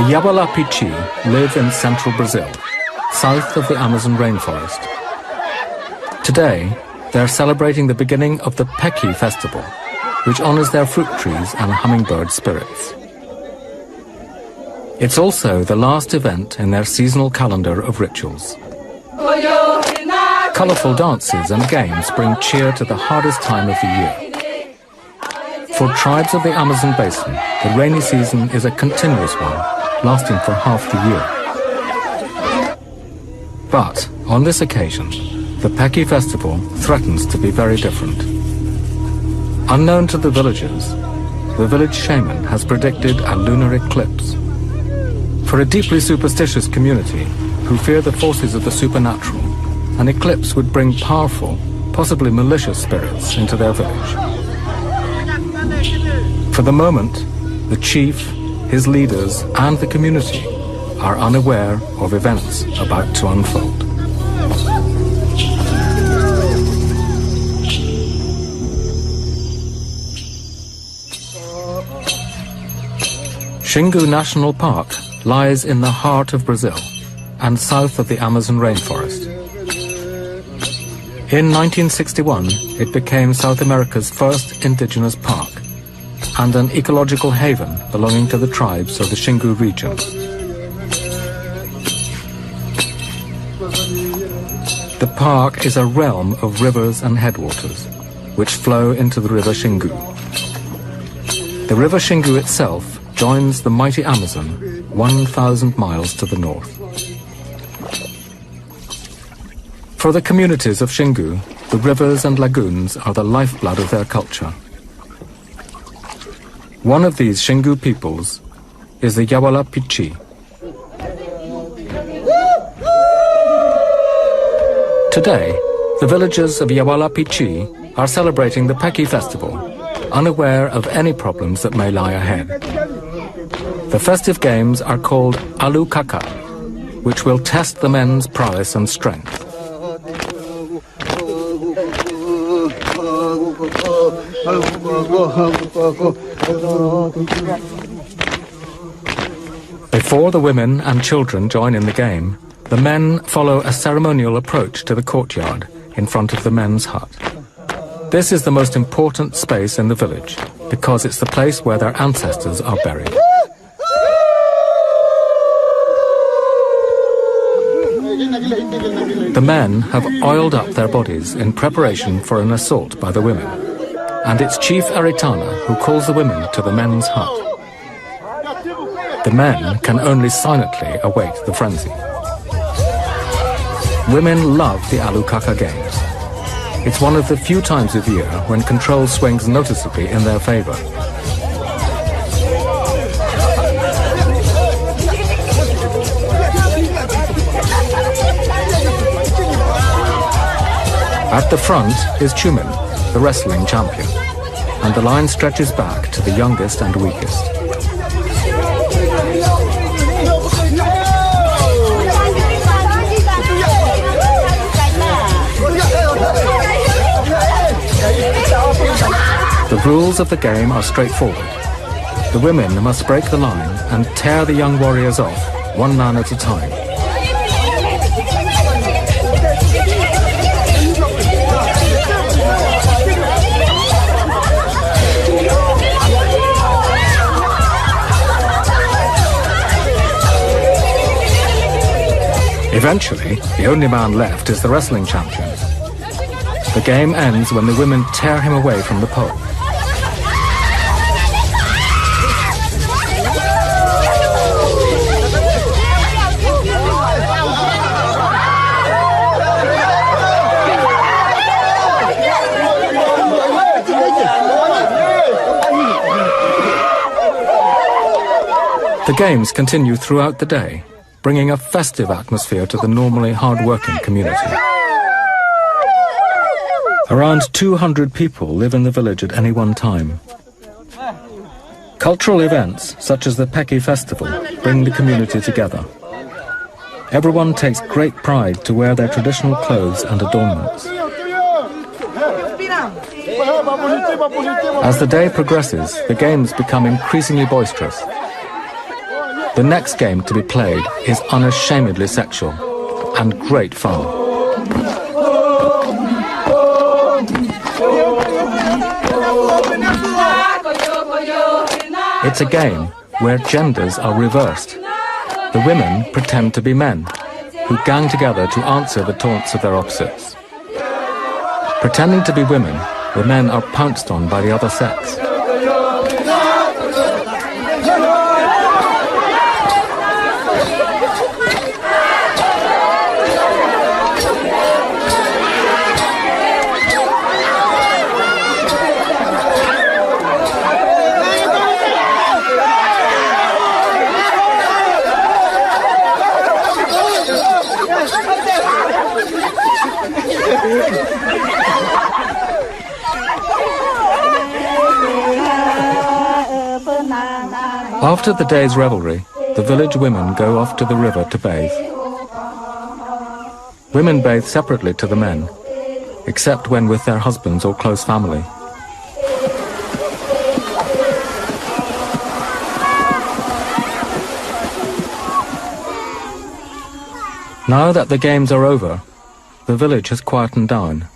Yawalapichi live in central Brazil, south of the Amazon rainforest. Today, they are celebrating the beginning of the Peki festival, which honors their fruit trees and hummingbird spirits. It's also the last event in their seasonal calendar of rituals. Colourful dances and games bring cheer to the hardest time of the year. For tribes of the Amazon basin, the rainy season is a continuous one, lasting for half the year. But, on this occasion, the Peki festival threatens to be very different. Unknown to the villagers, the village shaman has predicted a lunar eclipse. For a deeply superstitious community who fear the forces of the supernatural, an eclipse would bring powerful, possibly malicious spirits into their village. For the moment, the chief, his leaders, and the community are unaware of events about to unfold. Xingu National Park lies in the heart of Brazil and south of the Amazon rainforest. In 1961, it became South America's first indigenous park and an ecological haven belonging to the tribes of the Xingu region. The park is a realm of rivers and headwaters, which flow into the river Xingu. The river Xingu itself joins the mighty Amazon 1,000 miles to the north. For the communities of Xingu, the rivers and lagoons are the lifeblood of their culture. One of these Xingu peoples is the Yawalapichi. Today, the villagers of Yawalapichi are celebrating the Peki festival, unaware of any problems that may lie ahead. The festive games are called Alukaka, which will test the men's prowess and strength. Before the women and children join in the game, the men follow a ceremonial approach to the courtyard in front of the men's hut. This is the most important space in the village because it's the place where their ancestors are buried. The men have oiled up their bodies in preparation for an assault by the women, and it's Chief Aritana who calls the women to the men's hut. The men can only silently await the frenzy. Women love the Alukaka games. It's one of the few times of year when control swings noticeably in their favor. At the front is Chumin, the wrestling champion, and the line stretches back to the youngest and weakest. The rules of the game are straightforward. The women must break the line and tear the young warriors off, one man at a time. Eventually, the only man left is the wrestling champion. The game ends when the women tear him away from the pole. The games continue throughout the day, bringing a festive atmosphere to the normally hard-working community. Around 200 people live in the village at any one time. Cultural events, such as the Peki festival, bring the community together. Everyone takes great pride to wear their traditional clothes and adornments. As the day progresses, the games become increasingly boisterous. The next game to be played is unashamedly sexual and great fun. It's a game where genders are reversed. The women pretend to be men, who gang together to answer the taunts of their opposites. Pretending to be women, the men are pounced on by the other sex. After the day's revelry, the village women go off to the river to bathe. Women bathe separately to the men, except when with their husbands or close family. Now that the games are over, the village has quietened down.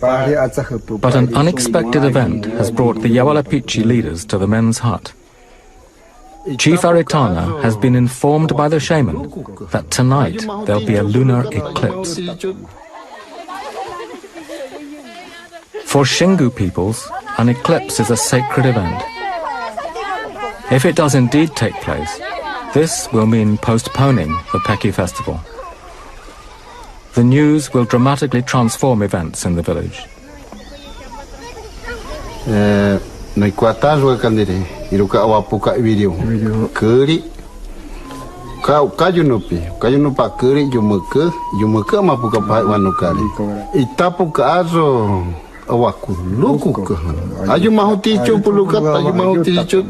But an unexpected event has brought the Yawalapichi leaders to the men's hut. Chief Aritana has been informed by the shaman that tonight there'll be a lunar eclipse. For Shingu peoples, an eclipse is a sacred event. If it does indeed take place, this will mean postponing the Peki festival. The news will dramatically transform events in the village. Iruka awapuka video keri kayunupa keri jumuka mapuka pai wanukari itapuka azo awakuluku aju mahuti chupuluka aju mahuti chup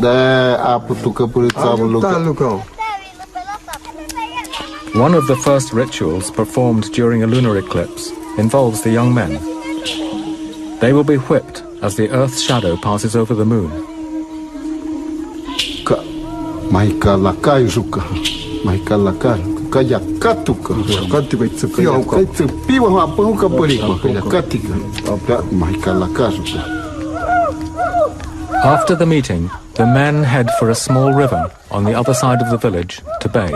da aputuka pulitsabuka. One of the first rituals performed during a lunar eclipse involves the young men. They will be whipped as the Earth's shadow passes over the moon. Maika lakai suka, maika lakai, kaya katuka, katuka itu piwa apa huka perikma, kaya katika, maika lakai suka. After the meeting, the men head for a small river on the other side of the village to bathe.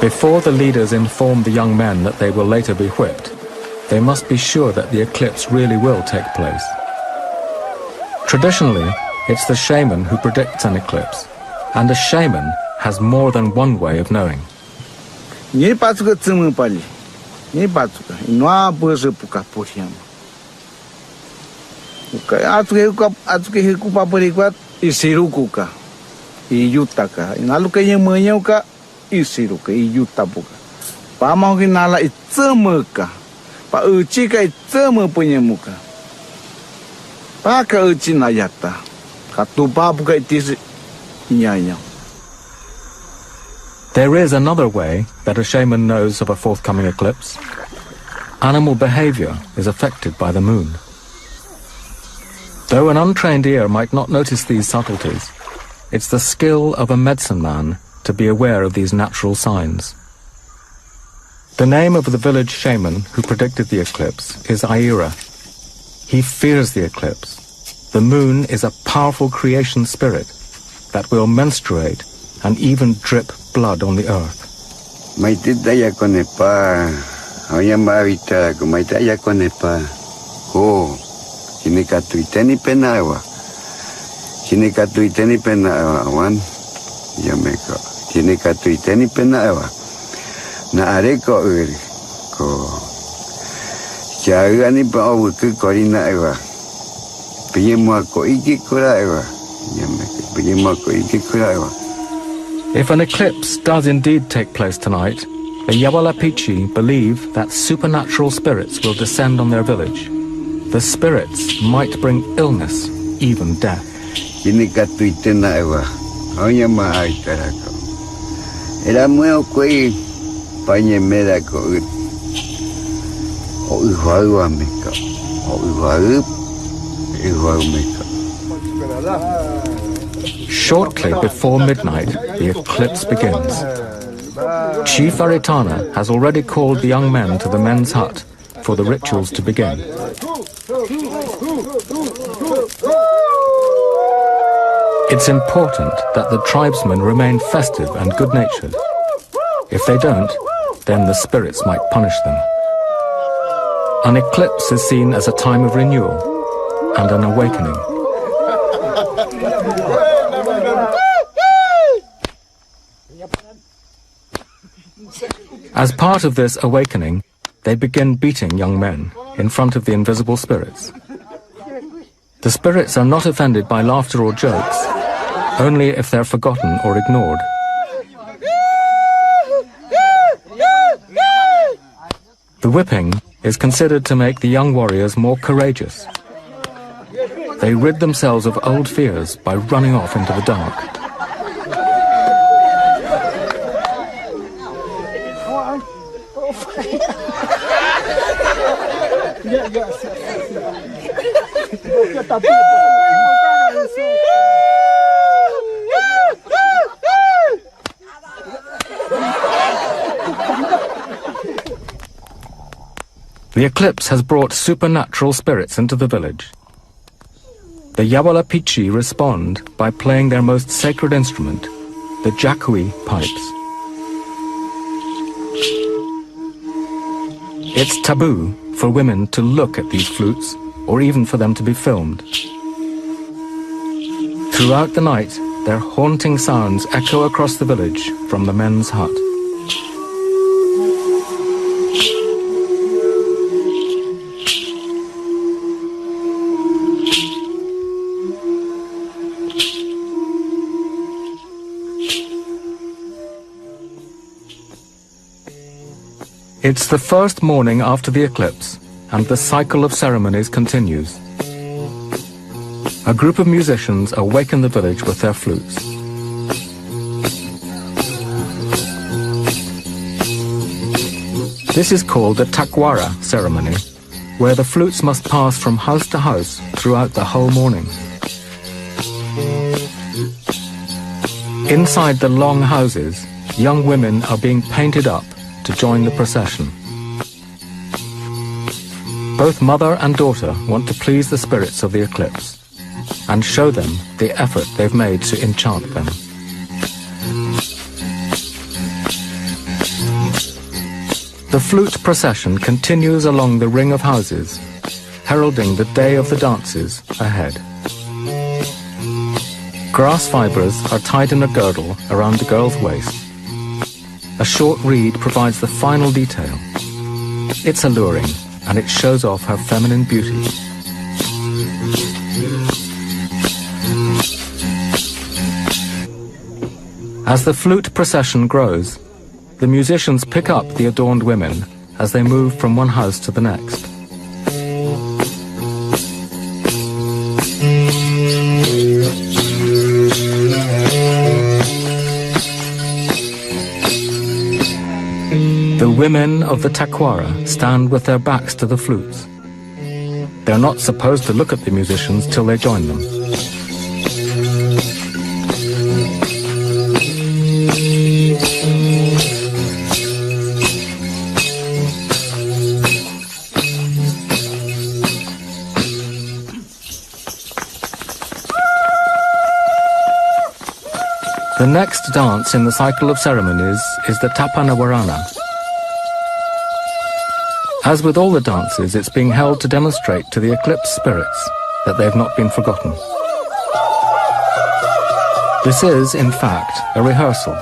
Before the leaders inform the young men that they will later be whipped, they must be sure that the eclipse really will take place. Traditionally, it's the shaman who predicts an eclipse, and a shaman has more than one way of knowing. Isiruka iyutabuka pamau kinala itsemuka pa uchi ka itsemu punyemuka pa ka uchi nayata katupa buka itisi nyanya. There is another way that a shaman knows of a forthcoming eclipse. Animal behavior is affected by the moon. Though an untrained ear might not notice these subtleties, it's the skill of a medicine man to be aware of these natural signs. The name of the village shaman who predicted the eclipse is Aira. He fears the eclipse. The moon is a powerful creation spirit that will menstruate and even drip blood on the earth. Maitaya konepa, oyamba vita, maitaya konepa. Oh, sinikatuiteni penawa. Sinikatuiteni penawa, wan. Yameko. Tiene katuiteni penawa na areko uri ko chagani pa obuku korina ewa piyemo ko iki kura ewa yameko piyemo ko iki kura ewa. If an eclipse does indeed take place tonight, the Yawalapichi believe that supernatural spirits will descend on their village. The spirits might bring illness, even death. Tiene katuitena ewa oyama aitarako Era meu coi pañe mera ko o uhaua meka o uhau meka. Shortly before midnight, the eclipse begins. Chief Aritana has already called the young men to the men's hut for the rituals to begin. It's important that the tribesmen remain festive and good-natured. If they don't, then the spirits might punish them. An eclipse is seen as a time of renewal and an awakening. As part of this awakening, they begin beating young men in front of the invisible spirits. The spirits are not offended by laughter or jokes, only if they're forgotten or ignored. The whipping is considered to make the young warriors more courageous. They rid themselves of old fears by running off into the dark. The eclipse has brought supernatural spirits into the village. The Yawala Pichi respond by playing their most sacred instrument, the Jakui pipes. It's taboo for women to look at these flutes, or even for them to be filmed. Throughout the night, their haunting sounds echo across the village from the men's hut. It's the first morning after the eclipse, and the cycle of ceremonies continues. A group of musicians awaken the village with their flutes. This is called the Takwara ceremony, where the flutes must pass from house to house throughout the whole morning. Inside the long houses, young women are being painted up to join the procession. Both mother and daughter want to please the spirits of the eclipse and show them the effort they've made to enchant them. The flute procession continues along the ring of houses, heralding the day of the dances ahead. Grass fibres are tied in a girdle around the girl's waist. A short reed provides the final detail. It's alluring, and it shows off her feminine beauty. As the flute procession grows, the musicians pick up the adorned women as they move from one house to the next. The women of the Takwara stand with their backs to the flutes. They're not supposed to look at the musicians till they join them. The next dance in the cycle of ceremonies is the Tapanawarana. As with all the dances, it's being held to demonstrate to the eclipse spirits that they've not been forgotten. This is, in fact, a rehearsal,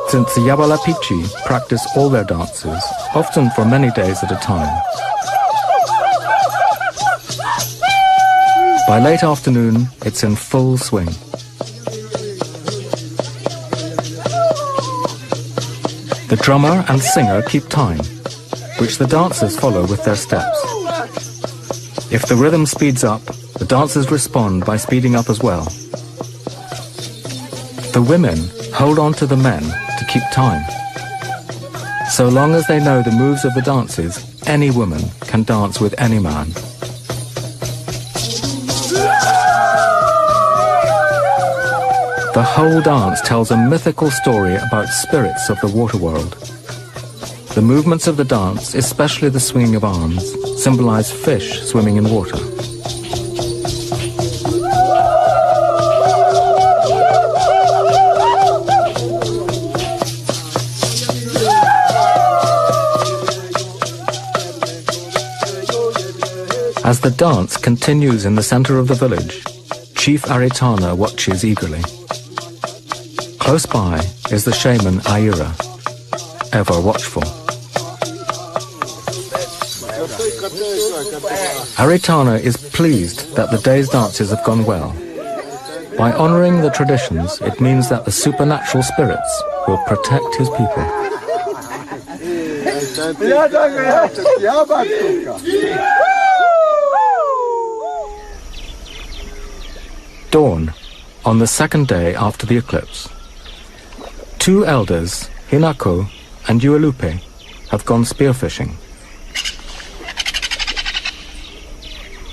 since the Yawala Pichi practice all their dances, often for many days at a time. By late afternoon, it's in full swing. The drummer and singer keep time, which the dancers follow with their steps. If the rhythm speeds up, the dancers respond by speeding up as well. The women hold on to the men to keep time. So long as they know the moves of the dances, any woman can dance with any man. The whole dance tells a mythical story about spirits of the water world. The movements of the dance, especially the swinging of arms, symbolize fish swimming in water. As the dance continues in the center of the village, Chief Aritana watches eagerly. Close by is the shaman Aira, ever watchful. Aritana is pleased that the day's dances have gone well. By honoring the traditions, it means that the supernatural spirits will protect his people. Dawn, on the second day after the eclipse. Two elders, Hinako and Uelupe, have gone spearfishing.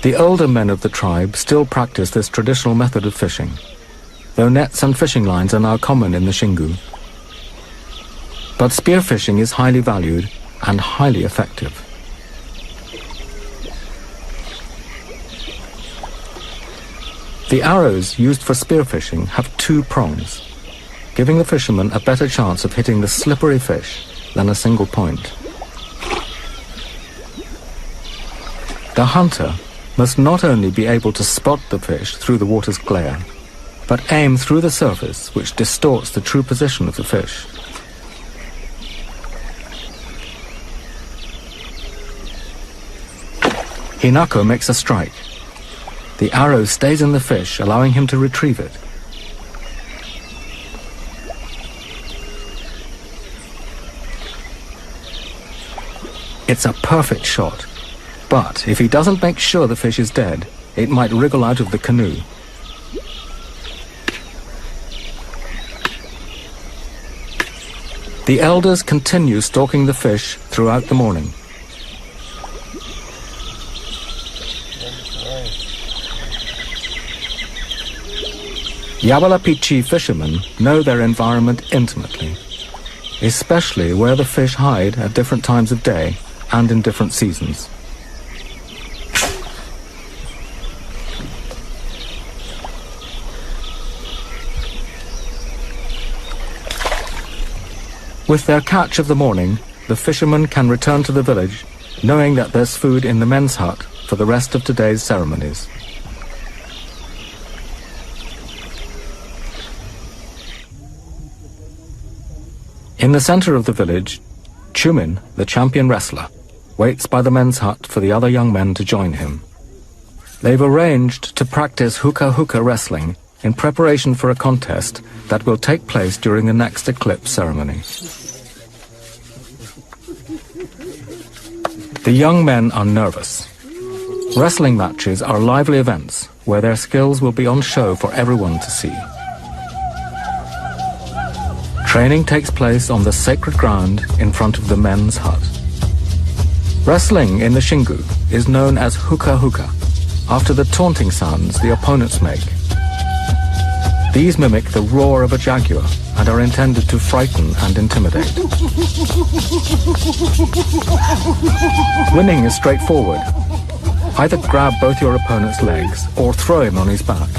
The older men of the tribe still practice this traditional method of fishing, though nets and fishing lines are now common in the Xingu. But spearfishing is highly valued and highly effective. The arrows used for spearfishing have two prongs, giving the fisherman a better chance of hitting the slippery fish than a single point. The hunter must not only be able to spot the fish through the water's glare, but aim through the surface, which distorts the true position of the fish. Hinako makes a strike. The arrow stays in the fish, allowing him to retrieve it. It's a perfect shot, but if he doesn't make sure the fish is dead, it might wriggle out of the canoe. The elders continue stalking the fish throughout the morning. Yabalapichi fishermen know their environment intimately, especially where the fish hide at different times of day and in different seasons. With their catch of the morning, the fishermen can return to the village, knowing that there's food in the men's hut for the rest of today's ceremonies. In the center of the village, Chumin, the champion wrestler, waits by the men's hut for the other young men to join him. They've arranged to practice hooka wrestling in preparation for a contest that will take place during the next eclipse ceremony. The young men are nervous. Wrestling matches are lively events where their skills will be on show for everyone to see. Training takes place on the sacred ground in front of the men's hut. Wrestling in the Xingu is known as hooka, after the taunting sounds the opponents make. These mimic the roar of a jaguar and are intended to frighten and intimidate. Winning is straightforward. Either grab both your opponent's legs or throw him on his back.